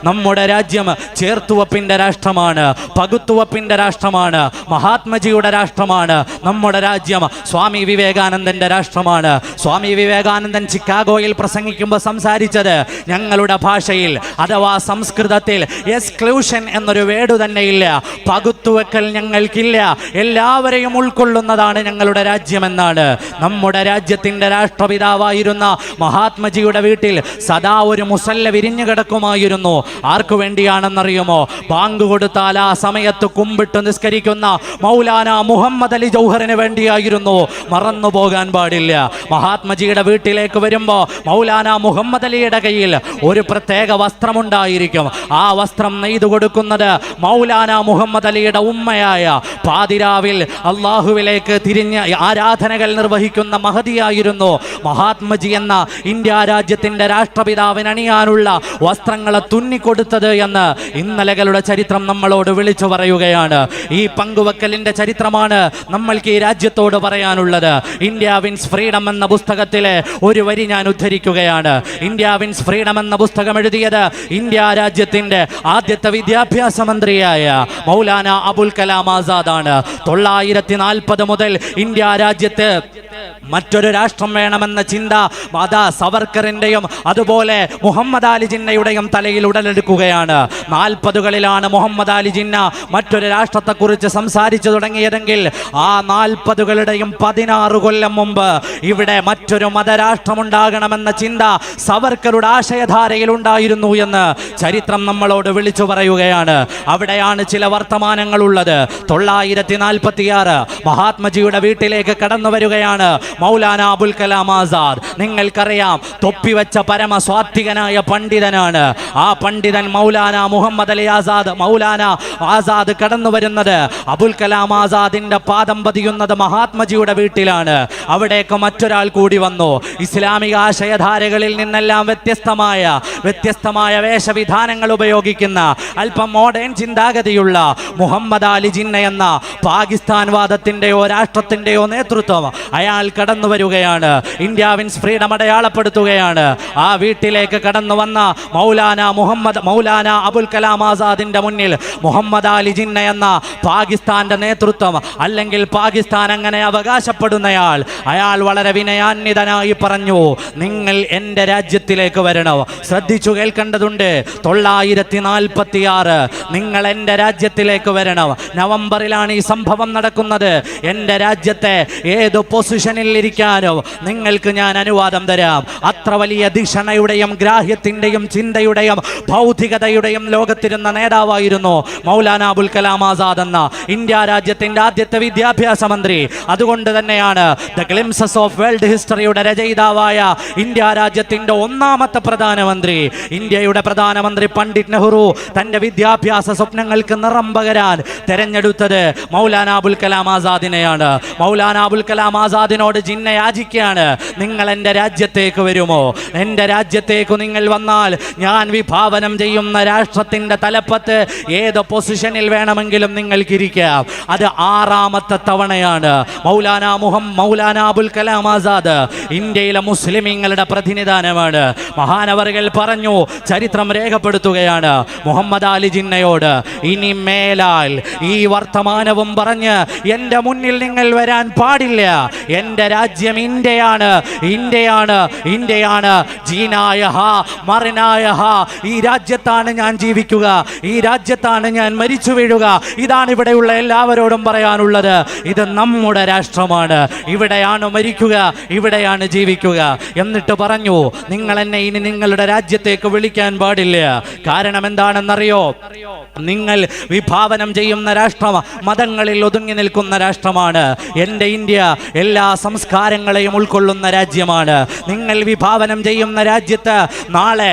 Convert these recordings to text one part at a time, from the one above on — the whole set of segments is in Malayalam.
നമ്മുടെ രാജ്യം ചേർത്തുവപ്പിന്റെ രാഷ്ട്രമാണ്, പകുത്തുവപ്പിന്റെ രാഷ്ട്രമാണ്, മഹാത്മജിയുടെ രാഷ്ട്രമാണ്. നമ്മുടെ രാജ്യം സ്വാമി വിവേകാനന്ദന്റെ രാഷ്ട്രമാണ്. സ്വാമി വിവേകാനന്ദൻ ചിക്കാഗോയിൽ പ്രസംഗിക്കുമ്പോൾ സംസാരിച്ചത് ഞങ്ങളുടെ ഭാഷയിൽ അഥവാ സംസ്കൃതത്തിൽ എക്സ്ക്ലൂഷൻ എന്നൊരു വേർഡ് തന്നെയില്ല. പകുത്തുവെക്കൽ ഞങ്ങൾക്കില്ല, എല്ലാവരെയും ഉൾക്കൊള്ളുന്നതാണ് ഞങ്ങളുടെ രാജ്യമെന്നാണ്. നമ്മുടെ രാജ്യത്തിന്റെ രാഷ്ട്രപിതാവായിരുന്ന മഹാത്മജിയുടെ വീട്ടിൽ സദാ ഒരു മുസല്ല വിരിഞ്ഞു കിടക്കുമായിരുന്നു. ആർക്കു വേണ്ടിയാണെന്നറിയുമോ? ബാങ്ക് കൊടുത്താൽ ആ സമയത്ത് കുമ്പിട്ട് നിസ്കരിക്കുന്ന മൗലാന മുഹമ്മദ് അലി ജൗഹറിന് വേണ്ടിയായിരുന്നു. മറന്നു പോകാൻ പാടില്ല. മഹാത്മജിയുടെ വീട്ടിലേക്ക് വരുമ്പോൾ മൗലാന മുഹമ്മദ് അലിയുടെ കയ്യിൽ ഒരു പ്രത്യേക വസ്ത്രമുണ്ടായിരിക്കും. ആ വസ്ത്രം നെയ്തു കൊടുക്കുന്നത് മൗലാന മുഹമ്മദ് അലിയുടെ ഉമ്മയായ പാതിരാവിൽ അള്ളാഹുവിലേക്ക് തിരിഞ്ഞ് ആരാധനകൾ നിർവഹിക്കുന്ന മഹദിയായിരുന്നു മഹാത്മജി എന്ന ഇന്ത്യ രാജ്യത്തിന്റെ രാഷ്ട്രപിതാവിന് അണിയാനുള്ള വസ്ത്രങ്ങളെ തുന്നിക്കൊടുത്തത് എന്ന് ഇന്നലകളുടെ ചരിത്രം നമ്മളോട് വിളിച്ചു പറയുകയാണ്. ഈ പങ്കുവെക്കലിന്റെ ചരിത്രമാണ് നമ്മൾക്ക് ഈ രാജ്യത്തോട് പറയാനുള്ളത്. ഇന്ത്യ വിൻസ് ഫ്രീഡം എന്ന പുസ്തകത്തിലെ ഒരു വരി ഞാൻ ഉദ്ധരിക്കുകയാണ്. ഇന്ത്യ വിൻസ് ഫ്രീഡം എന്ന പുസ്തകം എഴുതിയത് ഇന്ത്യ രാജ്യത്തിന്റെ ആദ്യത്തെ വിദ്യാഭ്യാസ മന്ത്രിയായ മൗലാന അബുൽ കലാം ആസാദാണ്. 940 മുതൽ ഇന്ത്യ രാജ്യത്ത് മറ്റൊരു രാഷ്ട്രം വേണമെന്ന ചിന്ത സവർക്കറിന്റെയും അതുപോലെ മുഹമ്മദ് അലി ജിന്നയുടെയും തലയിൽ ഉടലെടുക്കുകയാണ്. 40കളിലാണ് മുഹമ്മദ് അലി ജിന്ന മറ്റൊരു രാഷ്ട്രത്തെക്കുറിച്ച് സംസാരിച്ചു തുടങ്ങിയതെങ്കിൽ ആ 40കളുടെയും 16 കൊല്ലം മുമ്പ് ഇവിടെ മറ്റൊരു മതരാഷ്ട്രമുണ്ടാകണമെന്ന ചിന്ത സവർക്കറുടെ ആശയധാരയിൽ ഉണ്ടായിരുന്നു എന്ന് ചരിത്രം നമ്മളോട് വിളിച്ചു പറയുകയാണ്. അവിടെയാണ് ചില വർത്തമാനങ്ങൾ ഉള്ളത്. 946 മഹാത്മജിയുടെ വീട്ടിലേക്ക് കടന്നു വരികയാണ് മൗലാന അബുൽ കലാം ആസാദ്. നിങ്ങൾക്കറിയാം, തൊപ്പിവെച്ച പരമസ്വാത്വികനായ പണ്ഡിതനാണ്. ആ പണ്ഡിതൻ മൗലാന മുഹമ്മദ് അലി ആസാദ്, മൗലാന ആസാദ് കടന്നു വരുന്നത് അബുൽ കലാം ആസാദിന്റെ പാദം പതിയുന്നത് മഹാത്മജിയുടെ വീട്ടിലാണ്. അവിടേക്ക് മറ്റൊരാൾ കൂടി വന്നു. ഇസ്ലാമിക ആശയധാരകളിൽ നിന്നെല്ലാം വ്യത്യസ്തമായ വേഷവിധാനങ്ങൾ ഉപയോഗിക്കുന്ന അല്പം മോഡേൺ ചിന്താഗതിയുള്ള മുഹമ്മദ് അലി ജിന്ന എന്ന പാകിസ്ഥാൻ വാദത്തിന്റെയോ രാഷ്ട്രത്തിന്റെയോ നേതൃത്വം അയാൾ കടന്നു വരികയാണ്. ഇന്ത്യ വിൻസ് ഫ്രീഡം അടയാളപ്പെടുത്തുകയാണ്. ആ വീട്ടിലേക്ക് കടന്നു വന്ന മൗലാന അബുൽ കലാം ആസാദിന്റെ മുന്നിൽ മുഹമ്മദ് അലി ജിന്ന എന്ന പാകിസ്ഥാന്റെ നേതൃത്വം, അല്ലെങ്കിൽ പാകിസ്ഥാൻ അങ്ങനെ അവകാശപ്പെടുന്നയാൾ, അയാൾ വളരെ വിനയാന്വിതനായി പറഞ്ഞു, നിങ്ങൾ എൻ്റെ രാജ്യത്തിലേക്ക് വരണം. ശ്രദ്ധിച്ചു കേൾക്കേണ്ടതുണ്ട്. 946 നിങ്ങൾ എൻ്റെ രാജ്യത്തിലേക്ക് വരണം. നവംബറിലാണ് ഈ സംഭവം നടക്കുന്നത്. എൻ്റെ രാജ്യത്തെ ഏത് പൊസിഷനിൽ ഇരിക്കാനോ നിങ്ങൾക്ക് ഞാൻ അനുവാദം തരാം. അത്ര വലിയ ധിഷണയുടെയും ഗ്രാഹ്യത്തിൻ്റെയും ചിന്തയുടെയും ഭൗതികതയുടെയും ലോകത്തിരുന്ന നേതാവായിരുന്നു മൗലാന അബുൽ കലാം ആസാദ് എന്ന ഇന്ത്യ രാജ്യത്തിൻ്റെ ആദ്യത്തെ വിദ്യാഭ്യാസ മന്ത്രി. അതുകൊണ്ട് തന്നെയാണ് ദ ഗ്ലിംസസ് ഓഫ് വേൾഡ് ഹിസ്റ്ററിയുടെ രചയിതാവായ ഇന്ത്യ രാജ്യത്തിൻ്റെ ഒന്നാമത്തെ പ്രധാനമന്ത്രി, ഇന്ത്യയുടെ പ്രധാനമന്ത്രി പണ്ഡിറ്റ് നെഹ്റു തൻ്റെ വിദ്യാഭ്യാസ സ്വപ്നങ്ങൾക്ക് നിറം പകരാൻ തെരഞ്ഞെടുത്തത് മൗലാന അബുൽ കലാം ആസാദിനെയാണ്. മൗലാന അബുൽ കലാം ആസാദിനോട് ജിന്ന യാചിക്കുകയാണ്, നിങ്ങൾ എൻ്റെ രാജ്യത്തേക്ക് വരുമോ? എൻ്റെ രാജ്യത്തേക്ക് നിങ്ങൾ വന്നാൽ ഞാൻ വിഭാവനം ചെയ്യുന്ന രാഷ്ട്രത്തിൻ്റെ തലപ്പത്ത് ഏത് പൊസിഷനിൽ വേണമെങ്കിലും നിങ്ങൾക്കിരിക്കാം. അത് 6ാമത്തെ തവണയാണ് മൗലാന അബുൽ കലാം ആസാദ് ഇന്ത്യയിലെ മുസ്ലിമീങ്ങളുടെ പ്രതിനിധാനമാണ്. മഹാനവറുകൾ പറഞ്ഞു, ചരിത്രം രേഖപ്പെടുത്തുകയാണ് മുഹമ്മദ് അലി ജിന്നയോട്, ഇനി മേലാൽ ഈ വർത്തമാനവും പറഞ്ഞ് എൻ്റെ മുന്നിൽ നിങ്ങൾ വരാൻ പാടില്ല. എൻ്റെ രാജ്യം ഇന്ത്യയാണ്, ഇന്ത്യയാണ്, ഇന്ത്യയാണ്. ജീനായ ഹാ മറിനായ ഹാ, ഈ രാജ്യത്താണ് ഞാൻ ജീവിക്കുക, ഈ രാജ്യത്താണ് ഞാൻ മരിച്ചു വീഴുക. ഇതാണ് ഇവിടെയുള്ള എല്ലാവരോടും പറയാനുള്ളത്. ഇത് നമ്മുടെ രാഷ്ട്രമാണ്, ഇവിടെയാണ് മരിക്കുക, ഇവിടെയാണ് ജീവിക്കുക. എന്നിട്ട് പറഞ്ഞു, നിങ്ങൾ എന്നെ ഇനി നിങ്ങളുടെ രാജ്യത്തേക്ക് വിളിക്കാൻ പാടില്ല. കാരണം എന്താണെന്നറിയോ? നിങ്ങൾ വിഭാവനം ചെയ്യുന്ന രാഷ്ട്രം മതങ്ങളിൽ ഒതുങ്ങി നിൽക്കുന്ന രാഷ്ട്രമാണ്. എൻ്റെ ഇന്ത്യ എല്ലാ സംസ്കാരങ്ങളെയും ഉൾക്കൊള്ളുന്ന രാജ്യമാണ്. നിങ്ങൾ വിഭാവനം ചെയ്യുന്ന രാജ്യത്ത് നാളെ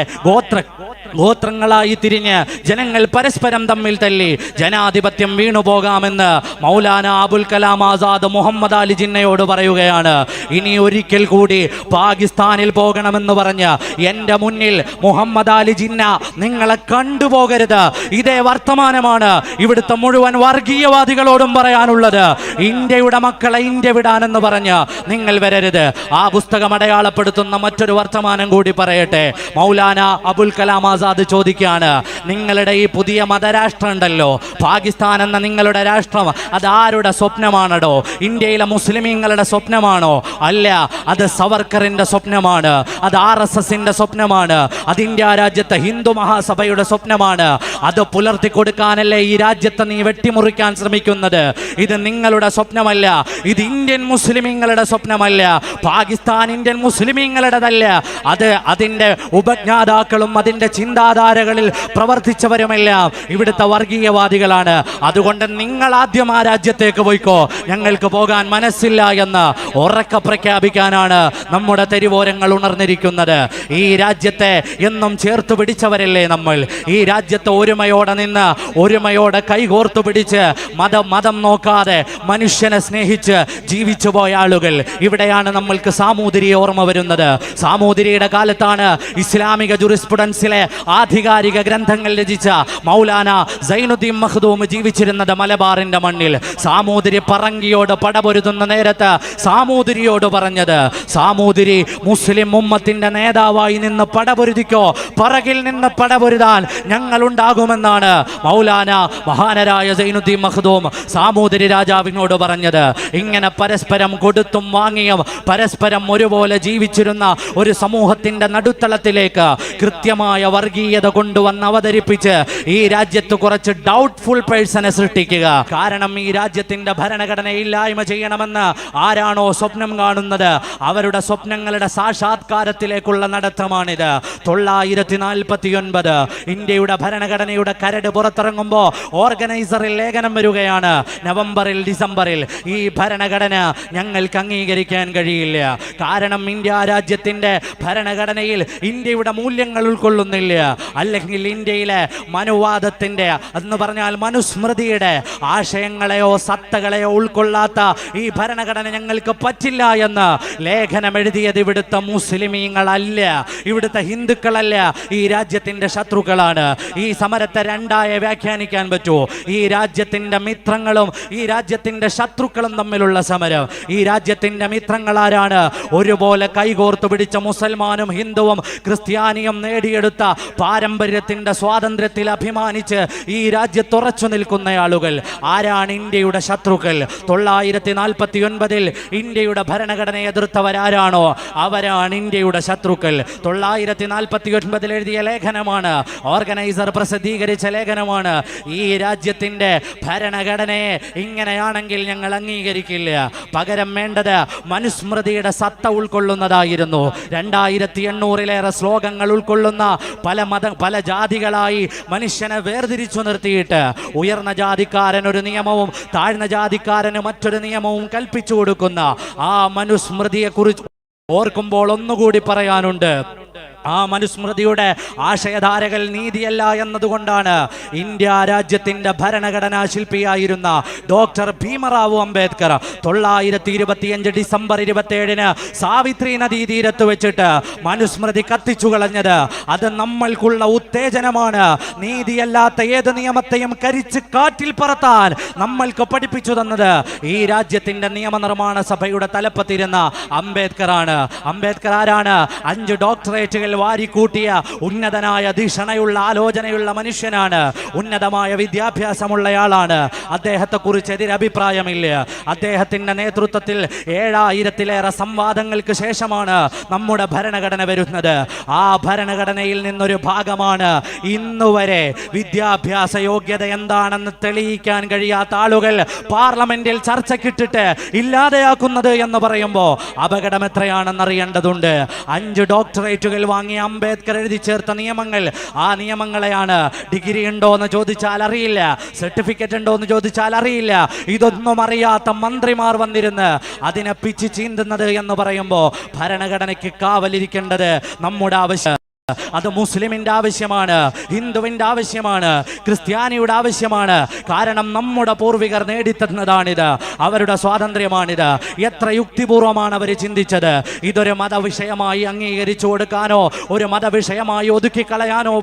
ഗോത്രങ്ങളായി തിരിഞ്ഞ് ജനങ്ങൾ പരസ്പരം തമ്മിൽ തല്ലി ജനാധിപത്യം വീണുപോകാമെന്ന് മൗലാന അബുൽ കലാം ആസാദ് മുഹമ്മദ് അലി ജിന്നയോട് പറയുകയാണ്. ഇനി ഒരിക്കൽ കൂടി പാകിസ്ഥാനിൽ പോകണമെന്ന് പറഞ്ഞ് എൻ്റെ മുന്നിൽ മുഹമ്മദ് അലി ജിന്ന നിങ്ങളെ കണ്ടുപോകരുത്. ഇതേ വർത്തമാനമാണ് ഇവിടുത്തെ മുഴുവൻ വർഗീയവാദികളോടും പറയാനുള്ളത്. ഇന്ത്യയുടെ മക്കളെ ഇന്ത്യ വിടാനെന്ന് പറഞ്ഞ് നിങ്ങൾ വരരുത്. ആ പുസ്തകം അടയാളപ്പെടുത്തുന്ന മറ്റൊരു വർത്തമാനം കൂടി പറയട്ടെ. മൗലാന അബുൽ കലാം ആസാദ് ചോദിക്കുകയാണ്, നിങ്ങളുടെ ഈ പുതിയ മതരാഷ്ട്രം ഉണ്ടല്ലോ, പാകിസ്ഥാൻ എന്ന നിങ്ങളുടെ രാഷ്ട്രം, അത് ആരുടെ സ്വപ്നമാണോ? ഇന്ത്യയിലെ മുസ്ലിമീങ്ങളുടെ സ്വപ്നമാണോ? അല്ല, അത് സവർക്കറിന്റെ സ്വപ്നമാണ്, അത് RSSന്റെ സ്വപ്നമാണ്, അത് ഇന്ത്യ രാജ്യത്തെ ഹിന്ദു മഹാസഭയുടെ സ്വപ്നമാണ്. അത് പുലർത്തി കൊടുക്കാനല്ലേ ഈ രാജ്യത്തെ നീ വെട്ടിമുറിക്കാൻ ശ്രമിക്കുന്നത്? ഇത് നിങ്ങളുടെ സ്വപ്നമല്ല, ഇത് ഇന്ത്യൻ മുസ്ലിമീങ്ങളുടെ സ്വപ്നമല്ല, പാകിസ്ഥാൻ ഇന്ത്യൻ മുസ്ലിമീങ്ങളുടേതല്ല. അത് അതിൻ്റെ ഉപജ്ഞാതാക്കളും അതിൻ്റെ ചിന്താധാരകളിൽ പ്രവർത്തിച്ചവരുമെല്ലാം ഇവിടുത്തെ വർഗീയവാദികളാണ്. അതുകൊണ്ട് നിങ്ങൾ ആദ്യം ആ രാജ്യത്തേക്ക് പോയിക്കോ, ഞങ്ങൾക്ക് പോകാൻ മനസ്സില്ല എന്ന് ഉറക്കെ പ്രഖ്യാപിക്കാനാണ് നമ്മുടെ തെരുവോരങ്ങൾ ഉണർന്നിരിക്കുന്നത്. ഈ രാജ്യത്തെ എന്നും ചേർത്ത് പിടിച്ചവരല്ലേ നമ്മൾ? ഈ രാജ്യത്തെ ഒരുമയോടെ നിന്ന്, ഒരുമയോടെ കൈകോർത്തു പിടിച്ച്, മതം നോക്കാതെ മനുഷ്യനെ സ്നേഹിച്ച് ജീവിച്ചു പോയ ആളുകൾ. ഇവിടെയാണ് നമ്മൾക്ക് സാമൂതിരിയെ ഓർമ്മ വരുന്നത്. സാമൂതിരിയുടെ കാലത്താണ് ഇസ്ലാമിക ജുറിസ്പ്രുഡൻസിലെ ആധികാരിക ഗ്രന്ഥങ്ങൾ രചിച്ച മൗലാന സൈനുദ്ദീൻ മഖ്ദൂം ജീവിച്ചിരുന്നത് മലബാറിന്റെ മണ്ണിൽ. സാമൂതിരി പറങ്കിയോട് പടപൊരുതുന്ന നേരത്ത് സാമൂതിരിയോട് പറഞ്ഞത്, സാമൂതിരി മുസ്ലിം ഉമ്മത്തിന്റെ നേതാവായി നിന്ന് പടപൊരുതിക്കോ, പറകിൽ നിന്ന് പടപൊരുതാൻ ഞങ്ങൾ ഉണ്ടാകുമെന്നാണ് മൗലാന മഹാനരായ സൈനുദ്ദീൻ മഖ്ദൂം സാമൂതിരി രാജാവിനോട് പറഞ്ഞത്. ഇങ്ങനെ പരസ്പരം കൊടുത്തും വാങ്ങിയും പരസ്പരം ഒരുപോലെ ജീവിച്ചിരുന്ന ഒരു സമൂഹത്തിന്റെ നടുത്തളത്തിലേക്ക് കൃത്യമായ വർഗീയത കൊണ്ടുവന്ന് അവതരിപ്പിച്ച് ഈ രാജ്യത്ത് കുറച്ച് ഡൗട്ട്ഫുൾ പേഴ്സണെ സൃഷ്ടിക്കുക. കാരണം ഈ രാജ്യത്തിന്റെ ഭരണഘടനയെ ഇല്ലായ്മ ചെയ്യണമെന്ന് ആരാണോ സ്വപ്നം കാണുന്നത്, അവരുടെ സ്വപ്നങ്ങളുടെ സാക്ഷാത്കാരത്തിലേക്കുള്ള നടത്തമാണിത്. 949 ഇന്ത്യയുടെ ഭരണഘടനയുടെ കരട് പുറത്തിറങ്ങുമ്പോൾ ഓർഗനൈസറിൽ ലേഖനം വരികയാണ്, നവംബറിൽ ഡിസംബറിൽ ഈ ഭരണഘടന ഞങ്ങൾക്ക് അംഗീകരിക്കാൻ കഴിയില്ല. കാരണം ഇന്ത്യ രാജ്യത്തിന്റെ ഭരണഘടനയിൽ ഇന്ത്യയുടെ മൂല്യങ്ങൾ ഉൾക്കൊള്ളുന്നില്ല, അല്ലെങ്കിൽ ഇന്ത്യയിലെ മനുവാദത്തിന്റെ എന്ന് പറഞ്ഞാൽ മനുസ്മൃതിയുടെ ആശയങ്ങളെയോ സത്തകളെയോ ഉൾക്കൊള്ളാത്ത ഈ ഭരണഘടന ഞങ്ങൾക്ക് പറ്റില്ല എന്ന് ലേഖനം എഴുതിയത് ഇവിടുത്തെ മുസ്ലിമീങ്ങളല്ല, ഇവിടുത്തെ ഹിന്ദുക്കളല്ല, ഈ രാജ്യത്തിന്റെ ശത്രുക്കളാണ്. ഈ സമരത്തെ രണ്ടായി വ്യാഖ്യാനിക്കാൻ പറ്റൂ. ഈ രാജ്യത്തിന്റെ മിത്രങ്ങളും ഈ രാജ്യത്തിന്റെ ശത്രുക്കളും തമ്മിലുള്ള സമരം. ഈ രാജ്യത്തിന്റെ മിത്രങ്ങൾ ആരാണ്? ഒരുപോലെ കൈകോർത്തു പിടിച്ച മുസൽമാനും ഹിന്ദുവും ക്രിസ്ത്യാനിയും നേടിയെടുത്ത പാരമ്പര്യത്തിന്റെ സ്വാതന്ത്ര്യത്തിൽ അഭിമാനിച്ച് ഈ രാജ്യത്ത് ഉറച്ചു നിൽക്കുന്ന ആളുകൾ ആരാണ്? ഇന്ത്യയുടെ ശത്രുക്കൾ. 949 ഇന്ത്യയുടെ ഭരണഘടനയെ എതിർത്തവരാരാണോ അവരാണ് ഇന്ത്യയുടെ ശത്രുക്കൾ. 949 എഴുതിയ ലേഖനമാണ്, ഓർഗനൈസർ പ്രസിദ്ധീകരിച്ച ലേഖനമാണ്. ഈ രാജ്യത്തിന്റെ ഭരണഘടനയെ ഇങ്ങനെയാണെങ്കിൽ ഞങ്ങൾ അംഗീകരിക്കില്ല, പകരം വേണ്ടത് മനുസ്മൃതിയുടെ സത്ത ഉൾക്കൊള്ളുന്നതായിരുന്നു. 2800-ലേറെ ശ്ലോകങ്ങൾ ഉൾക്കൊള്ളുന്ന പല ജാതികളായി മനുഷ്യനെ വേർതിരിച്ചു നിർത്തിയിട്ട് ഉയർന്ന ജാതിക്കാരൻ ഒരു നിയമവും താഴ്ന്ന ജാതിക്കാരന് മറ്റൊരു നിയമവും കൽപ്പിച്ചു കൊടുക്കുന്ന ആ മനുസ്മൃതിയെ കുറിച്ച് ഓർക്കുമ്പോൾ ഒന്നുകൂടി പറയാനുണ്ട്. ആ മനുസ്മൃതിയുടെ ആശയധാരകൾ നീതിയല്ല എന്നതുകൊണ്ടാണ് ഇന്ത്യ രാജ്യത്തിന്റെ ഭരണഘടനാ ശില്പിയായിരുന്ന ഡോക്ടർ ഭീമറാവു അംബേദ്കർ 925 ഡിസംബർ 27 സാവിത്രി നദീ തീരത്ത് വെച്ചിട്ട് മനുസ്മൃതി കത്തിച്ചു കളഞ്ഞത്. അത് നമ്മൾക്കുള്ള ഉത്തേജനമാണ്. നീതിയല്ലാത്ത ഏത് നിയമത്തെയും കരിച്ച് കാറ്റിൽ പറത്താൻ നമ്മൾക്ക് പഠിപ്പിച്ചു തന്നത് ഈ രാജ്യത്തിന്റെ നിയമനിർമ്മാണ സഭയുടെ തലപ്പത്തിരുന്ന അംബേദ്കർ ആണ്. അംബേദ്കർ ആരാണ്? 5 ഡോക്ടറേറ്റുകൾ വാരിക്കൂട്ടിയ ഉന്നതനായ ധിഷണയുള്ള ആലോചനയുള്ള മനുഷ്യനാണ്. ഉന്നതമായ വിദ്യാഭ്യാസമുള്ളയാളാണ്. അദ്ദേഹത്തെ കുറിച്ച് എതിരഭിപ്രായമില്ല. അദ്ദേഹത്തിന്റെ നേതൃത്വത്തിൽ 7000-ലേറെ സംവാദങ്ങൾക്ക് ശേഷമാണ് നമ്മുടെ ഭരണഘടന വരുന്നത്. ആ ഭരണഘടനയിൽ നിന്നൊരു ഭാഗമാണ് ഇന്നുവരെ വിദ്യാഭ്യാസ യോഗ്യത എന്താണെന്ന് തെളിയിക്കാൻ കഴിയാത്ത ആളുകൾ പാർലമെന്റിൽ ചർച്ചക്കിട്ടിട്ട് ഇല്ലാതെയാക്കുന്നത് എന്ന് പറയുമ്പോൾ അപകടം എത്രയാണെന്ന് അറിയേണ്ടതുണ്ട്. 5 ഡോക്ടറേറ്റുകൾ വാങ്ങിയ അംബേദ്കർ എഴുതി ചേർത്ത നിയമങ്ങൾ, ആ നിയമങ്ങളെയാണ് ഡിഗ്രി ഉണ്ടോ എന്ന് ചോദിച്ചാൽ അറിയില്ല, സർട്ടിഫിക്കറ്റ് ഉണ്ടോ എന്ന് ചോദിച്ചാൽ അറിയില്ല, ഇതൊന്നും അറിയാത്ത മന്ത്രിമാർ വന്നിരുന്ന് അതിനെ പിച്ച് ചീന്തുന്നത് എന്ന് പറയുമ്പോൾ ഭരണഘടനയ്ക്ക് കാവലിരിക്കേണ്ടത് നമ്മുടെ ആവശ്യം. അത് മുസ്ലിമിന്റെ ആവശ്യമാണ്, ഹിന്ദുവിന്റെ ആവശ്യമാണ്, ക്രിസ്ത്യാനിയുടെ ആവശ്യമാണ്. കാരണം നമ്മുടെ പൂർവികർ നേടിത്തന്നതാണിത്, അവരുടെ സ്വാതന്ത്ര്യമാണിത്. എത്ര യുക്തിപൂർവമാണ് അവർ ചിന്തിച്ചത്. ഇതൊരു മതവിഷയമായി അംഗീകരിച്ചു കൊടുക്കാനോ ഒരു മതവിഷയമായി ഒതുക്കിക്കളയാനോ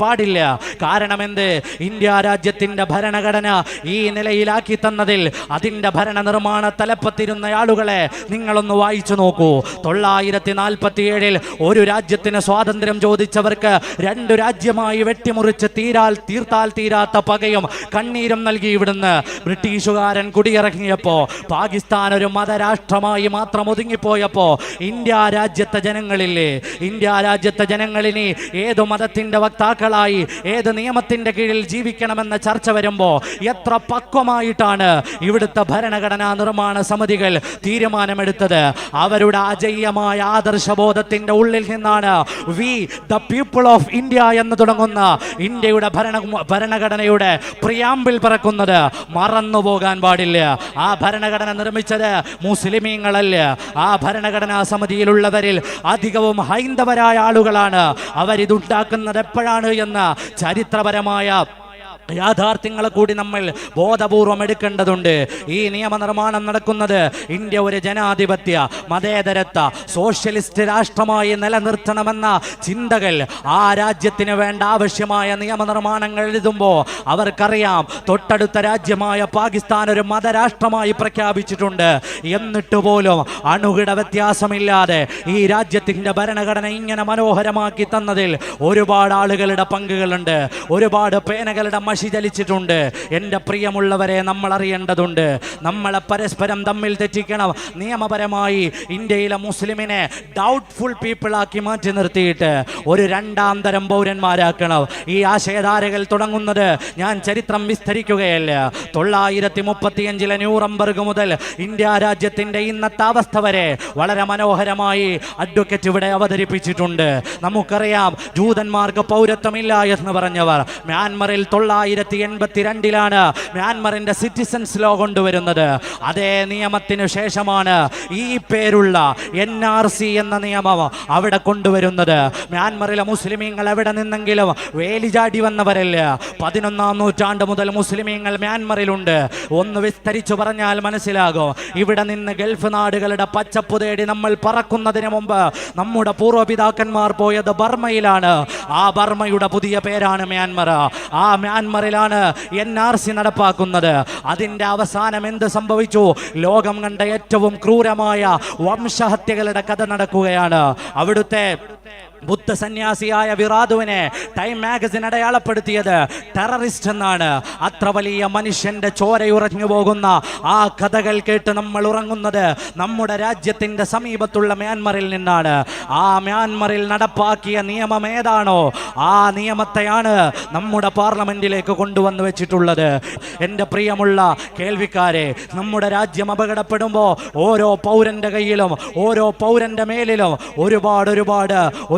പാടില്ല. കാരണം എന്ത്? ഇന്ത്യ രാജ്യത്തിന്റെ ഭരണഘടന ഈ നിലയിലാക്കി തന്നതിൽ അതിന്റെ ഭരണ നിർമ്മാണ തലപ്പത്തിരുന്ന ആളുകളെ നിങ്ങളൊന്ന് വായിച്ചു നോക്കൂ. 947 ഒരു രാജ്യത്തിന് സ്വാതന്ത്ര്യം ചോദിച്ചവർക്ക് 2 രാജ്യമായി വെട്ടിമുറിച്ച് തീർത്താൽ തീരാത്ത പകയും കണ്ണീരും നൽകി ഇവിടുന്ന് ബ്രിട്ടീഷുകാരൻ കുടിയിറങ്ങിയപ്പോ പാകിസ്ഥാൻ ഒരു മതരാഷ്ട്രമായി മാത്രം ഒതുങ്ങിപ്പോയപ്പോ ഇന്ത്യ രാജ്യത്തെ ജനങ്ങളില്ലേ, ഇന്ത്യ രാജ്യത്തെ ജനങ്ങളിനി ഏതു മതത്തിന്റെ വക്താക്കളായി ഏത് നിയമത്തിന്റെ കീഴിൽ ജീവിക്കണമെന്ന ചർച്ച വരുമ്പോ എത്ര പക്വമായിട്ടാണ് ഇവിടുത്തെ ഭരണഘടനാ നിർമ്മാണ സമിതികൾ തീരുമാനമെടുത്തത്. അവരുടെ അജയ്യമായ ആദർശബോധത്തിന്റെ ഉള്ളിൽ നിന്നാണ് we the people of India എന്ന് തുടങ്ങുന്ന ഇന്ത്യയുടെ ഭരണഘടനയുടെ പ്രിയാമ്പിൾ പിറക്കുന്നത്. മറന്നു പോകാൻ പാടില്ല. ആ ഭരണഘടന നിർമ്മിച്ചത് മുസ്ലിമീങ്ങളല്ല. ആ ഭരണഘടനാ സമിതിയിലുള്ളവരിൽ അധികവും ഹൈന്ദവരായ ആളുകളാണ്. അവരിതുണ്ടാക്കുന്നത് എപ്പോഴാണ് എന്ന ചരിത്രപരമായ യാഥാർത്ഥ്യങ്ങളെ കൂടി നമ്മൾ ബോധപൂർവം എടുക്കേണ്ടതുണ്ട്. ഈ നിയമനിർമ്മാണം നടക്കുന്നത് ഇന്ത്യ ഒരു ജനാധിപത്യ മതേതരത്വ സോഷ്യലിസ്റ്റ് രാഷ്ട്രമായി നിലനിർത്തണമെന്ന ചിന്തകൾ ആ രാജ്യത്തിന് വേണ്ട ആവശ്യമായ നിയമനിർമ്മാണങ്ങൾ എഴുതുമ്പോൾ അവർക്കറിയാം തൊട്ടടുത്ത രാജ്യമായ പാകിസ്ഥാൻ ഒരു മതരാഷ്ട്രമായി പ്രഖ്യാപിച്ചിട്ടുണ്ട്. എന്നിട്ട് പോലും അണുകിട വ്യത്യാസമില്ലാതെ ഈ രാജ്യത്തിൻ്റെ ഭരണഘടന ഇങ്ങനെ മനോഹരമാക്കി തന്നതിൽ ഒരുപാട് ആളുകളുടെ പങ്കുകളുണ്ട്. ഒരുപാട് പേനകളുടെ മഷി ചലിച്ചിട്ടുണ്ട്. എൻ്റെ പ്രിയമുള്ളവരെ, നമ്മൾ അറിയേണ്ടതുണ്ട്. നമ്മളെ പരസ്പരം തമ്മിൽ തെറ്റിക്കണം. നിയമപരമായി ഇന്ത്യയിലെ മുസ്ലിമിനെ ഡൗട്ട്ഫുൾ പീപ്പിളാക്കി മാറ്റി നിർത്തിയിട്ട് ഒരു 2ാം തരം പൗരന്മാരാക്കണം. ഈ ആശയധാരകൾ തുടങ്ങുന്നത് ഞാൻ ചരിത്രം വിസ്തരിക്കുകയല്ല. 935 ന്യൂറംബർഗ് മുതൽ ഇന്ത്യ രാജ്യത്തിൻ്റെ ഇന്നത്തെ അവസ്ഥ വരെ വളരെ മനോഹരമായി അഡ്വക്കേറ്റ് ഇവിടെ അവതരിപ്പിച്ചിട്ടുണ്ട്. നമുക്കറിയാം, ജൂതന്മാർക്ക് പൗരത്വമില്ല എന്ന് പറഞ്ഞവർ മ്യാൻമറിൽ 1982 മ്യാൻമറിന്റെ സിറ്റിസൺസ് ലോ കൊണ്ടുവരുന്നത്. അതേ നിയമത്തിനു ശേഷമാണ് ഈ പേരുള്ള NRC എന്ന നിയമം അവിടെ കൊണ്ടുവരുന്നത്. മ്യാൻമറിലെ മുസ്ലിമീങ്ങൾ എവിടെ നിന്നെങ്കിലും വേലിചാടി വന്നവരല്ല. 11ാം നൂറ്റാണ്ട് മുതൽ മുസ്ലിമീങ്ങൾ മ്യാൻമറിലുണ്ട്. ഒന്ന് വിസ്തരിച്ചു പറഞ്ഞാൽ മനസ്സിലാകും. ഇവിടെ നിന്ന് ഗൾഫ് നാടുകളുടെ പച്ചപ്പ് തേടി നമ്മൾ പറക്കുന്നതിന് മുമ്പ് നമ്മുടെ പൂർവ്വപിതാക്കന്മാർ പോയത് ബർമയിലാണ്. ആ ബർമയുടെ പുതിയ പേരാണ് മ്യാൻമർ. ആ മ്യാൻമറിലാണ് NRC നടപ്പാക്കുന്നത്. അതിൻ്റെ അവസാനം എന്ത് സംഭവിച്ചു? ലോകം കണ്ട ഏറ്റവും ക്രൂരമായ വംശഹത്യകളുടെ കഥ നടക്കുകയാണ്. അവിടുത്തെ ബുദ്ധ സന്യാസിയായ വിറാദുവിനെ ടൈം മാഗസിൻ അടയാളപ്പെടുത്തിയത് ടെററിസ്റ്റ് എന്നാണ്. അത്ര വലിയ മനുഷ്യന്റെ ചോരയുറഞ്ഞു പോകുന്ന ആ കഥകൾ കേട്ട് നമ്മൾ ഉറങ്ങുന്നത് നമ്മുടെ രാജ്യത്തിന്റെ സമീപത്തുള്ള മ്യാൻമറിൽ നിന്നാണ്. ആ മ്യാൻമറിൽ നടപ്പാക്കിയ നിയമം ഏതാണോ ആ നിയമത്തെയാണ് നമ്മുടെ പാർലമെന്റിലേക്ക് കൊണ്ടുവന്ന് വെച്ചിട്ടുള്ളത്. എൻ്റെ പ്രിയമുള്ള കേൾവിക്കാരെ, നമ്മുടെ രാജ്യം അപകടപ്പെടുമ്പോൾ ഓരോ പൗരന്റെ കയ്യിലും ഓരോ പൗരന്റെ മേലിലും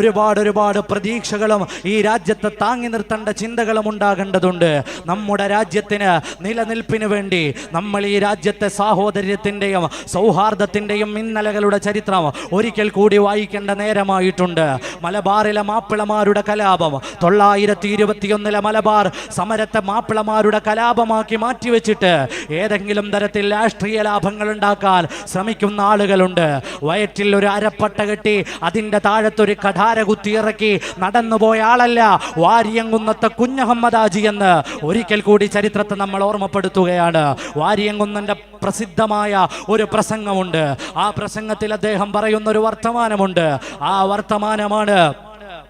ഒരുപാട് പ്രതീക്ഷകളും ഈ രാജ്യത്തെ താങ്ങി നിർത്തേണ്ട ചിന്തകളും ഉണ്ടാകേണ്ടതുണ്ട്. നമ്മുടെ രാജ്യത്തിന് നിലനിൽപ്പിന് വേണ്ടി നമ്മൾ ഈ രാജ്യത്തെ സാഹോദര്യത്തിൻ്റെയും സൗഹാർദ്ദത്തിൻ്റെയും ഇന്നലകളുടെ ചരിത്രം ഒരിക്കൽ കൂടി വായിക്കേണ്ട നേരമായിട്ടുണ്ട്. മലബാറിലെ മാപ്പിളമാരുടെ കലാപം 921 മലബാർ സമരത്തെ മാപ്പിളമാരുടെ കലാപമാക്കി മാറ്റിവെച്ചിട്ട് ഏതെങ്കിലും തരത്തിൽ രാഷ്ട്രീയ ലാഭങ്ങൾ ഉണ്ടാക്കാൻ ശ്രമിക്കുന്ന ആളുകളുണ്ട്. വയറ്റിൽ ഒരു അരപ്പട്ട കെട്ടി അതിൻ്റെ താഴത്തൊരു കഠാര കുത്തിയിറക്കി നടന്നുപോയ ആളല്ല വാരിയംകുന്നത്തെ കുഞ്ഞഹമ്മദാജി എന്ന് ഒരിക്കൽ കൂടി ചരിത്രത്തെ നമ്മൾ ഓർമ്മപ്പെടുത്തുകയാണ്. വാരിയംകുന്നന്റെ പ്രസിദ്ധമായ ഒരു പ്രസംഗമുണ്ട്. ആ പ്രസംഗത്തിൽ അദ്ദേഹം പറയുന്ന ഒരു വർത്തമാനമുണ്ട്. ആ വർത്തമാനമാണ്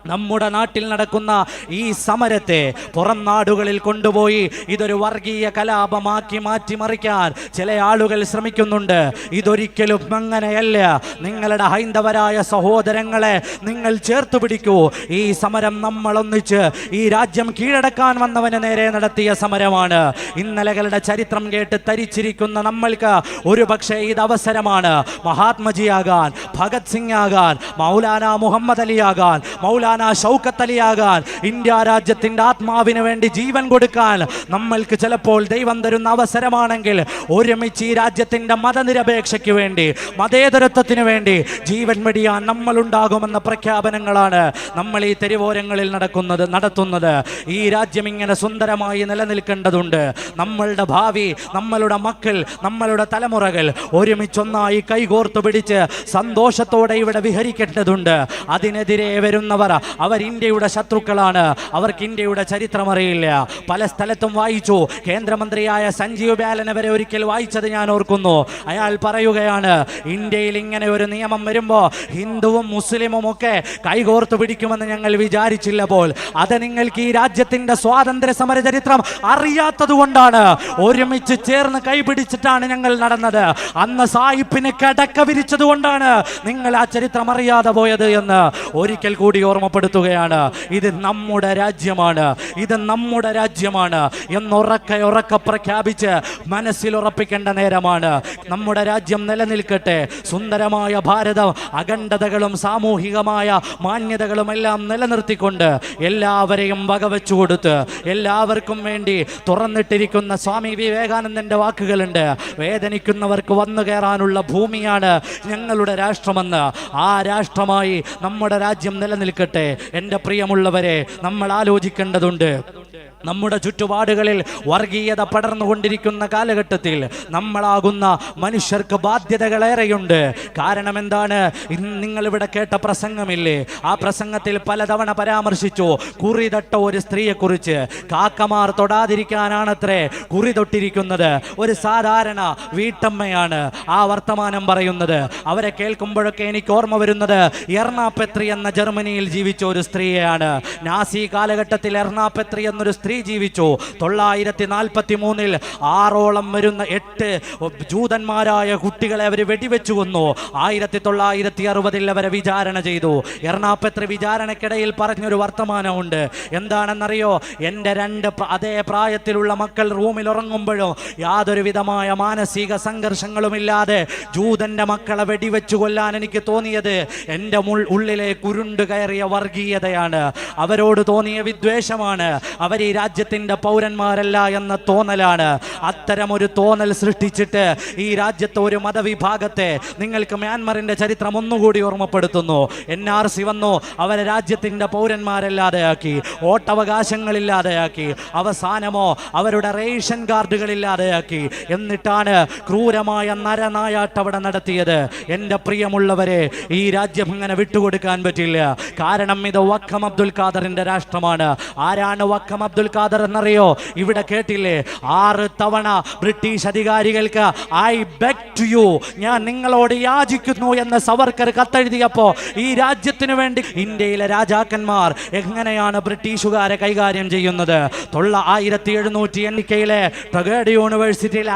നമ്മുടെ നാട്ടിൽ നടക്കുന്ന ഈ സമരത്തെ പുറം നാടുകളിൽ കൊണ്ടുപോയി ഇതൊരു വർഗീയ കലാപമാക്കി മാറ്റിമറിക്കാൻ ചില ആളുകൾ ശ്രമിക്കുന്നുണ്ട്. ഇതൊരിക്കലും അങ്ങനെയല്ല. നിങ്ങളുടെ ഹൈന്ദവരായ സഹോദരങ്ങളെ നിങ്ങൾ ചേർത്ത് പിടിക്കൂ. ഈ സമരം നമ്മൾ ഒന്നിച്ച് ഈ രാജ്യം കീഴടക്കാൻ വന്നവന് നേരെ നടത്തിയ സമരമാണ്. ഇന്നലകളുടെ ചരിത്രം കേട്ട് തരിച്ചിരിക്കുന്ന നമ്മൾക്ക് ഒരു പക്ഷേ ഇത് അവസരമാണ്. മഹാത്മജിയാകാൻ, ഭഗത് സിംഗ് ആകാൻ, മൗലാന മുഹമ്മദ് അലി ആകാൻ, മൗലാന ഷൗക്കത്ത് അലിയാകാൻ, ഇന്ത്യ രാജ്യത്തിന്റെ ആത്മാവിന് വേണ്ടി ജീവൻ കൊടുക്കാൻ നമ്മൾക്ക് ചിലപ്പോൾ ദൈവം തരുന്ന അവസരമാണെങ്കിൽ ഒരുമിച്ച് ഈ രാജ്യത്തിന്റെ മതനിരപേക്ഷയ്ക്ക് വേണ്ടി, മതേതരത്വത്തിന് വേണ്ടി ജീവൻ വെടിയാൻ നമ്മൾ ഉണ്ടാകുമെന്ന പ്രഖ്യാപനങ്ങളാണ് നമ്മൾ ഈ തെരുവോരങ്ങളിൽ നടത്തുന്നത്. ഈ രാജ്യം ഇങ്ങനെ സുന്ദരമായി നിലനിൽക്കേണ്ടതുണ്ട്. നമ്മളുടെ ഭാവി, നമ്മളുടെ മക്കൾ, നമ്മളുടെ തലമുറകൾ ഒരുമിച്ചൊന്നായി കൈകോർത്ത് പിടിച്ച് സന്തോഷത്തോടെ ഇവിടെ വിഹരിക്കേണ്ടതുണ്ട്. അതിനെതിരെ വരുന്നവർ അവർ ഇന്ത്യയുടെ ശത്രുക്കളാണ്, അവർക്ക് ഇന്ത്യയുടെ ചരിത്രം അറിയില്ല. പല സ്ഥലത്തും വായിച്ചു. കേന്ദ്രമന്ത്രിയായ സഞ്ജീവ് ബാലനെ വരെ ഒരിക്കൽ വായിച്ചത് ഞാൻ ഓർക്കുന്നു. അയാൾ പറയുകയാണ്, ഇന്ത്യയിൽ ഇങ്ങനെ ഒരു നിയമം വരുമ്പോൾ ഹിന്ദുവും മുസ്ലിമും ഒക്കെ കൈകോർത്ത് പിടിക്കുമെന്ന് ഞങ്ങൾ വിചാരിച്ചില്ലപ്പോൾ. അത് നിങ്ങൾക്ക് ഈ രാജ്യത്തിന്റെ സ്വാതന്ത്ര്യ സമര ചരിത്രം അറിയാത്തത് കൊണ്ടാണ്. ഒരുമിച്ച് ചേർന്ന് കൈപിടിച്ചിട്ടാണ് ഞങ്ങൾ നടന്നത്. അന്ന് സായിപ്പിന് കിടക്ക വിരിച്ചത് കൊണ്ടാണ് നിങ്ങൾ ആ ചരിത്രം അറിയാതെ പോയത് എന്ന് ഒരിക്കൽ കൂടി ഓർമ്മപ്പെടുത്തുകയാണ്. ഇത് നമ്മുടെ രാജ്യമാണ്, ഇത് നമ്മുടെ രാജ്യമാണ് എന്നുറക്കെ പ്രഖ്യാപിച്ച് മനസ്സിൽ ഉറപ്പിക്കേണ്ട നേരമാണ്. നമ്മുടെ രാജ്യം നിലനിൽക്കട്ടെ. സുന്ദരമായ ഭാരതം അഖണ്ഡതകളും സാമൂഹികമായ മാന്യതകളും എല്ലാം നിലനിർത്തിക്കൊണ്ട് എല്ലാവരെയും വകവെച്ചു കൊടുത്ത് എല്ലാവർക്കും വേണ്ടി തുറന്നിട്ടിരിക്കുന്ന സ്വാമി വിവേകാനന്ദന്റെ വാക്കുകളുണ്ട്. വേദനിക്കുന്നവർക്ക് വന്നു കയറാനുള്ള ഭൂമിയാണ് ഞങ്ങളുടെ രാഷ്ട്രമെന്ന്. ആ രാഷ്ട്രമായി നമ്മുടെ രാജ്യം നിലനിൽക്കട്ടെ. എൻ്റെ പ്രിയമുള്ളവരെ, നമ്മൾ ആലോചിക്കേണ്ടതുണ്ട്. നമ്മുടെ ചുറ്റുപാടുകളിൽ വർഗീയത പടർന്നുകൊണ്ടിരിക്കുന്ന കാലഘട്ടത്തിൽ നമ്മളാകുന്ന മനുഷ്യർക്ക് ബാധ്യതകളേറെയുണ്ട്. കാരണം എന്താണ്? നിങ്ങളിവിടെ കേട്ട പ്രസംഗമില്ലേ? ആ പ്രസംഗത്തിൽ പലതവണ പരാമർശിച്ചു കുറിതൊട്ട ഒരു സ്ത്രീയെക്കുറിച്ച്. കാക്കമാർ തൊടാതിരിക്കാനാണത്രേ കുറി തൊട്ടിരിക്കുന്നത്. ഒരു സാധാരണ വീട്ടമ്മയാണ് ആ വർത്തമാനം പറയുന്നത്. അവരെ കേൾക്കുമ്പോഴൊക്കെ എനിക്ക് ഓർമ്മ വരുന്നത് എർണാപെത്രി എന്ന ജർമ്മനിയിൽ ജീവിച്ച ഒരു സ്ത്രീയാണ്. നാസി കാലഘട്ടത്തിൽ എർണാപെത്രി എന്നൊരു സ്ത്രീ ജീവിച്ചു. 943 6ഓളം വരുന്ന 8 ജൂതന്മാരായ കുട്ടികളെ അവർ വെടിവെച്ചു കൊന്നു. 1960 അവരെ വിചാരണ ചെയ്തു. എർണാപെത്രി വിചാരണക്കിടയിൽ പറഞ്ഞൊരു വർത്തമാനമുണ്ട്. എന്താണെന്നറിയോ? എൻ്റെ 2 അതേ പ്രായത്തിലുള്ള മക്കൾ റൂമിൽ ഉറങ്ങുമ്പോഴും യാതൊരു വിധമായ മാനസിക സംഘർഷങ്ങളുമില്ലാതെ ജൂതന്റെ മക്കളെ വെടിവെച്ചു കൊല്ലാൻ എനിക്ക് തോന്നിയത് എൻ്റെ ഉള്ളിലെ കുരുണ്ട് കയറിയ വർഗീയതയാണ്. അവരോട് തോന്നിയ വിദ്വേഷമാണ്. അവർ ഈ രാജ്യത്തിന്റെ പൗരന്മാരല്ല എന്ന തോന്നലാണ്. അത്തരമൊരു തോന്നൽ സൃഷ്ടിച്ചിട്ട് ഈ രാജ്യത്തെ ഒരു മതവിഭാഗത്തെ നിങ്ങൾക്ക് മ്യാൻമറിന്റെ ചരിത്രം ഒന്നുകൂടി ഓർമ്മപ്പെടുത്തുന്നു. NRC വന്നു, അവരെ രാജ്യത്തിന്റെ പൗരന്മാരല്ലാതെയാക്കി, വോട്ടവകാശങ്ങളില്ലാതെയാക്കി, അവസാനമോ അവരുടെ റേഷൻ കാർഡുകളില്ലാതെയാക്കി. എന്നിട്ടാണ് ക്രൂരമായ നരനായാട്ട് അവിടെ നടത്തിയത്. എൻ്റെ പ്രിയമുള്ളവരെ, ഈ രാജ്യം ഇങ്ങനെ വിട്ടുകൊടുക്കാൻ പറ്റില്ല. കാരണം ഇത് വക്കം അബ്ദുൽ ഖാദറിന്റെ രാഷ്ട്രമാണ്. ആരാണ് വക്കം അബ്ദുൽ ഖാദർ എന്നറിയോ? ഇവിടെ കേട്ടില്ലേ? 6 തവണ ബ്രിട്ടീഷ് അധികാരികൾക്ക് ഐ ബെഗ് ടു യു, ഞാൻ നിങ്ങളോട് യാചിക്കുന്നു എന്ന് സവർക്കർ കത്തെഴുതിയപ്പോ ഈ രാജ്യത്തിനു വേണ്ടി ഇന്ത്യയിലെ രാജാക്കന്മാർ എങ്ങനെയാണ് ബ്രിട്ടീഷുകാരെ കൈകാര്യം ചെയ്യുന്നത്? 1700 എണ്ണിക്കയിലെ ട്രഗേഡ് യൂണിവേഴ്സിറ്റിയിൽ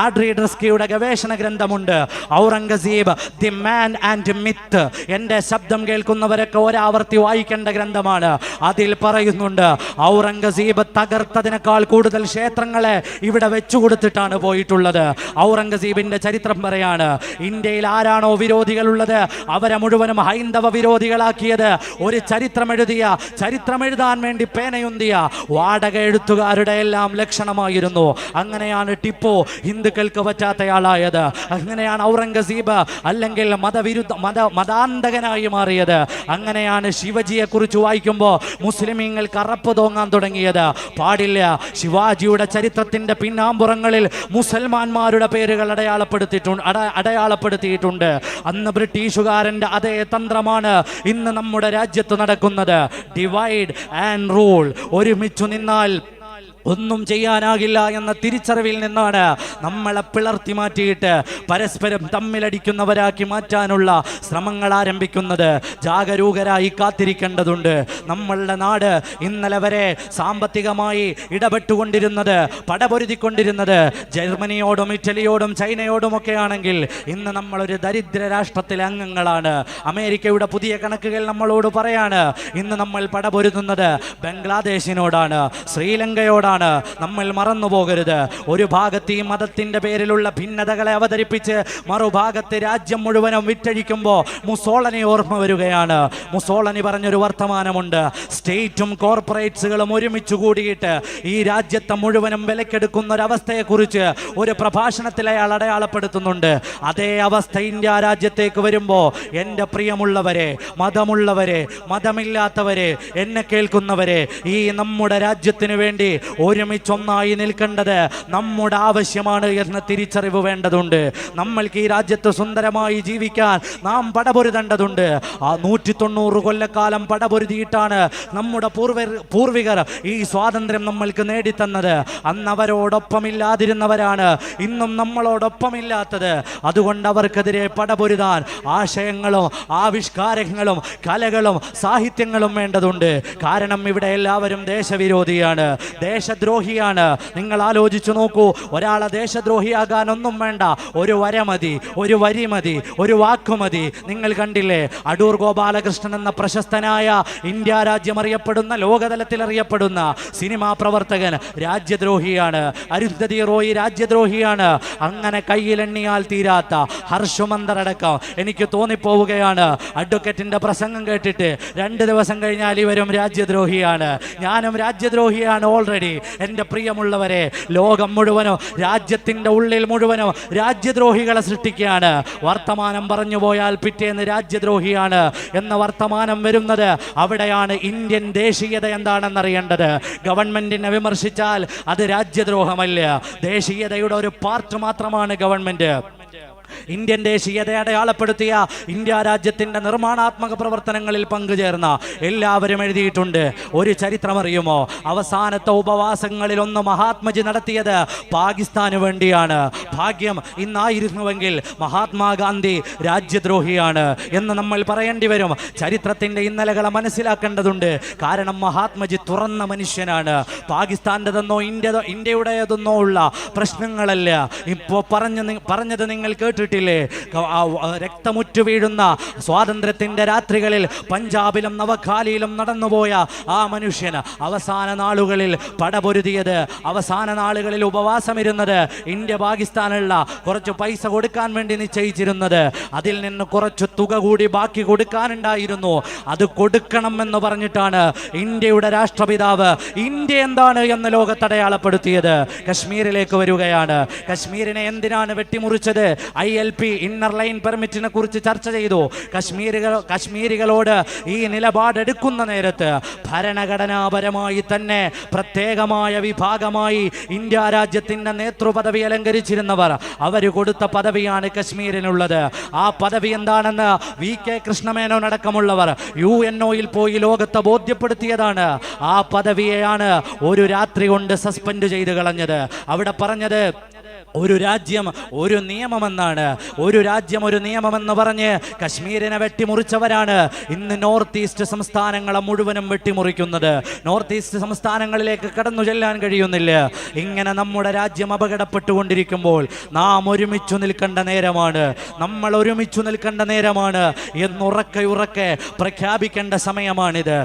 ആഡ്രി ഡ്രസ്കിയുടെ ഗവേഷണ ഗ്രന്ഥമുണ്ട്, Aurangzeb the man and myth. എൻ്റെ ശബ്ദം കേൾക്കുന്നവരൊക്കെ ഒരാവർത്തി വായിക്കേണ്ട ഗ്രന്ഥമാണ്. അതിൽ പറയുന്നുണ്ട്, ഔറംഗസീബ് തകർത്തതിനേക്കാൾ കൂടുതൽ ക്ഷേത്രങ്ങളെ ഇവിടെ വെച്ചു കൊടുത്തിട്ടാണ് പോയിട്ടുള്ളത്. ഔറംഗസീബിന്റെ ചരിത്രം പറയാണ്, ഇന്ത്യയിൽ ആരാണോ വിരോധികളുള്ളത് അവരെ മുഴുവനും ഹൈന്ദവ വിരോധികളാക്കിയത് ഒരു ചരിത്രം എഴുതാൻ വേണ്ടി പേനയുന്തിയ വാടക എഴുത്തുകാരുടെ എല്ലാം ലക്ഷണമായിരുന്നു. അങ്ങനെയാണ് ടിപ്പു ഹിന്ദുക്കൾക്ക് പറ്റാത്തയാളായത്. അങ്ങനെയാണ് ഔറംഗസീബ് അല്ലെങ്കിൽ മതാന്തകനായി മാറിയത്. അങ്ങനെയാണ് ശിവജിയെ കുറിച്ച് വായിക്കുമ്പോൾ മുസ്ലിമീങ്ങൾ കറപ്പ് തോന്നാൻ തുടങ്ങിയത്. പാടില്ല. ശിവാജിയുടെ ചരിത്രത്തിന്റെ പിന്നാമ്പുറങ്ങളിൽ മുസൽമാന്മാരുടെ പേരുകൾ അടയാളപ്പെടുത്തിയിട്ടുണ്ട്. അന്ന് ബ്രിട്ടീഷുകാരന്റെ അതേ തന്ത്രമാണ് ഇന്ന് നമ്മുടെ രാജ്യത്ത് നടക്കുന്നത്. Divide and rule. ഒരുമിച്ചു നിന്നാൽ ഒന്നും ചെയ്യാനാകില്ല എന്ന തിരിച്ചറിവിൽ നിന്നാണ് നമ്മളെ പിളർത്തി മാറ്റിയിട്ട് പരസ്പരം തമ്മിലടിക്കുന്നവരാക്കി മാറ്റാനുള്ള ശ്രമങ്ങൾ ആരംഭിക്കുന്നത്. ജാഗരൂകരായി കാത്തിരിക്കേണ്ടതുണ്ട്. നമ്മളുടെ നാട് ഇന്നലെ വരെ സാമ്പത്തികമായി ഇടപെട്ടുകൊണ്ടിരുന്നത്, പടപൊരുതിക്കൊണ്ടിരുന്നത് ജർമ്മനിയോടും ഇറ്റലിയോടും ചൈനയോടുമൊക്കെ ആണെങ്കിൽ ഇന്ന് നമ്മളൊരു ദരിദ്ര രാഷ്ട്രത്തിലെ അംഗങ്ങളാണ്. അമേരിക്കയുടെ പുതിയ കണക്കുകൾ നമ്മളോട് പറയാണ്, ഇന്ന് നമ്മൾ പടപൊരുതുന്നത് ബംഗ്ലാദേശിനോടാണ്, ശ്രീലങ്കയോടാണ്. നമ്മൾ മറന്നു പോകരുത്. ഒരു ഭാഗത്ത് ഈ മതത്തിന്റെ പേരിലുള്ള ഭിന്നതകളെ അവതരിപ്പിച്ച് മറുഭാഗത്ത് രാജ്യം മുഴുവനും വിറ്റഴിക്കുമ്പോൾ മുസോളനി ഓർമ്മ വരികയാണ്. മുസോളനി പറഞ്ഞൊരു വർത്തമാനമുണ്ട്, സ്റ്റേറ്റും കോർപ്പറേറ്റ്സുകളും ഒരുമിച്ച് കൂടിയിട്ട് ഈ രാജ്യത്തെ മുഴുവനും വിലക്കെടുക്കുന്ന ഒരവസ്ഥയെക്കുറിച്ച് ഒരു പ്രഭാഷണത്തിൽ അയാൾ അടയാളപ്പെടുത്തുന്നുണ്ട്. അതേ അവസ്ഥ ഇന്ത്യ രാജ്യത്തേക്ക് വരുമ്പോൾ എൻ്റെ പ്രിയമുള്ളവരെ, മതമുള്ളവരെ, മതമില്ലാത്തവരെ, എന്നെ കേൾക്കുന്നവരെ, ഈ നമ്മുടെ രാജ്യത്തിന് വേണ്ടി ഒരുമിച്ചൊന്നായി നിൽക്കേണ്ടത് നമ്മുടെ ആവശ്യമാണ് എന്ന തിരിച്ചറിവ് വേണ്ടതുണ്ട്. നമ്മൾക്ക് ഈ രാജ്യത്ത് സുന്ദരമായി ജീവിക്കാൻ നാം പടപൊരുതേണ്ടതുണ്ട്. ആ 190 കൊല്ലക്കാലം പടപൊരുതിയിട്ടാണ് നമ്മുടെ പൂർവികർ ഈ സ്വാതന്ത്ര്യം നമ്മൾക്ക് നേടിത്തന്നത്. അന്ന് അവരോടൊപ്പമില്ലാതിരുന്നവരാണ് ഇന്നും നമ്മളോടൊപ്പമില്ലാത്തത്. അതുകൊണ്ട് അവർക്കെതിരെ പടപൊരുതാൻ ആശയങ്ങളും ആവിഷ്കാരങ്ങളും കലകളും സാഹിത്യങ്ങളും വേണ്ടതുണ്ട്. കാരണം ഇവിടെ എല്ലാവരും ദേശവിരോധിയാണ്, ദേശദ്രോഹിയാണ്. നിങ്ങൾ ആലോചിച്ചു നോക്കൂ, ഒരാളെ ദേശദ്രോഹിയാകാൻ ഒന്നും വേണ്ട, ഒരു വര മതി, ഒരു വരി മതി, ഒരു വാക്കുമതി. നിങ്ങൾ കണ്ടില്ലേ, അടൂർ ഗോപാലകൃഷ്ണൻ എന്ന പ്രശസ്തനായ ഇന്ത്യ രാജ്യം അറിയപ്പെടുന്ന, ലോകതലത്തിൽ അറിയപ്പെടുന്ന സിനിമാ പ്രവർത്തകൻ രാജ്യദ്രോഹിയാണ്. അരുന്ധതി റോയ് രാജ്യദ്രോഹിയാണ്. അങ്ങനെ കയ്യിലെണ്ണിയാൽ തീരാത്ത ഹർഷമന്ദർ അടക്കം. എനിക്ക് തോന്നിപ്പോവുകയാണ്, അഡ്വക്കേറ്റിന്റെ പ്രസംഗം കേട്ടിട്ട് 2 ദിവസം കഴിഞ്ഞാൽ ഇവരും രാജ്യദ്രോഹിയാണ്, ഞാനും രാജ്യദ്രോഹിയാണ് ഓൾറെഡി. എൻ്റെ പ്രിയമുള്ളവരെ, ലോകം മുഴുവനും രാജ്യത്തിൻ്റെ ഉള്ളിൽ മുഴുവനും രാജ്യദ്രോഹികളെ സൃഷ്ടിക്കുകയാണ്. വർത്തമാനം പറഞ്ഞു പോയാൽ പിറ്റേന്ന് രാജ്യദ്രോഹിയാണ് എന്ന വർത്തമാനം വരുന്നത് അവിടെയാണ്. ഇന്ത്യൻ ദേശീയത എന്താണെന്നറിയേണ്ടത്. ഗവൺമെന്റിനെ വിമർശിച്ചാൽ അത് രാജ്യദ്രോഹമല്ല, ദേശീയതയുടെ ഒരു പാർട്ട് മാത്രമാണ് ഗവൺമെന്റ്. ഇന്ത്യൻ ദേശീയത അടയാളപ്പെടുത്തിയ ഇന്ത്യ രാജ്യത്തിന്റെ നിർമ്മാണാത്മക പ്രവർത്തനങ്ങളിൽ പങ്കുചേർന്ന എല്ലാവരും എഴുതിയിട്ടുണ്ട്. ഒരു ചരിത്രമറിയുമോ? അവസാനത്തെ ഉപവാസങ്ങളിൽ ഒന്ന് മഹാത്മജി നടത്തിയത് പാകിസ്ഥാന് വേണ്ടിയാണ്. ഭാഗ്യം ഇന്നായിരുന്നുവെങ്കിൽ മഹാത്മാഗാന്ധി രാജ്യദ്രോഹിയാണ് എന്ന് നമ്മൾ പറയേണ്ടി വരും. ചരിത്രത്തിന്റെ ഇന്നലകളെ മനസ്സിലാക്കേണ്ടതുണ്ട്. കാരണം മഹാത്മജി തുറന്ന മനുഷ്യനാണ്. പാകിസ്ഥാൻ്റെതെന്നോ ഇന്ത്യയുടേതെന്നോ ഉള്ള പ്രശ്നങ്ങളല്ല ഇപ്പോൾ പറഞ്ഞത് നിങ്ങൾ കേട്ടിട്ടില്ലേ? രക്തമുറ്റു വീഴുന്ന സ്വാതന്ത്ര്യത്തിന്റെ രാത്രികളിൽ പഞ്ചാബിലും നവഖാലിയിലും നടന്നുപോയ ആ മനുഷ്യന് അവസാന നാളുകളിൽ പടപൊരുതിയത്, അവസാന നാളുകളിൽ ഉപവാസമിരുന്നത്, ഇന്ത്യ പാകിസ്ഥാനുള്ള കുറച്ച് പൈസ കൊടുക്കാൻ വേണ്ടി നിശ്ചയിച്ചിരുന്നത്, അതിൽ നിന്ന് കുറച്ച് തുക കൂടി ബാക്കി കൊടുക്കാനുണ്ടായിരുന്നു. അത് കൊടുക്കണം എന്ന് പറഞ്ഞിട്ടാണ് ഇന്ത്യയുടെ രാഷ്ട്രപിതാവ് ഇന്ത്യ എന്താണ് എന്ന് ലോകത്തടയാളപ്പെടുത്തിയത്. കശ്മീരിലേക്ക് വരികയാണ്. കശ്മീരിനെ എന്തിനാണ് വെട്ടിമുറിച്ചത്? ILP ഇന്നർ ലൈൻ പെർമിറ്റിനെ കുറിച്ച് ചർച്ച ചെയ്തു. കശ്മീരികളോട് ഈ നിലപാടെടുക്കുന്ന നേരത്ത് ഭരണഘടനാപരമായി തന്നെ പ്രത്യേകമായ വിഭാഗമായി ഇന്ത്യ രാജ്യത്തിന്റെ നേതൃപദവി അലങ്കരിച്ചിരുന്നവർ അവർ കൊടുത്ത പദവിയാണ് കശ്മീരിനുള്ളത്. ആ പദവി എന്താണെന്ന് VK കൃഷ്ണമേനോൻ അടക്കമുള്ളവർ UNO-യിൽ പോയി ലോകത്തെ ബോധ്യപ്പെടുത്തിയതാണ്. ആ പദവിയെയാണ് ഒരു രാത്രി കൊണ്ട് സസ്പെൻഡ് ചെയ്ത് കളഞ്ഞത്. അവിടെ പറഞ്ഞത് ഒരു രാജ്യം ഒരു നിയമമെന്നാണ്. ഒരു രാജ്യം ഒരു നിയമമെന്ന് പറഞ്ഞ് കശ്മീരിനെ വെട്ടിമുറിച്ചവരാണ് ഇന്ന് നോർത്ത് ഈസ്റ്റ് സംസ്ഥാനങ്ങളെ മുഴുവനും വെട്ടിമുറിക്കുന്നത്. നോർത്ത് ഈസ്റ്റ് സംസ്ഥാനങ്ങളിലേക്ക് കടന്നു ചെല്ലാൻ കഴിയുന്നില്ല. ഇങ്ങനെ നമ്മുടെ രാജ്യം അപകടപ്പെട്ടുകൊണ്ടിരിക്കുമ്പോൾ നാം ഒരുമിച്ചു നിൽക്കേണ്ട നേരമാണ്, നമ്മൾ ഒരുമിച്ചു നിൽക്കേണ്ട നേരമാണ് എന്നുറക്കെ പ്രഖ്യാപിക്കേണ്ട സമയമാണിത്.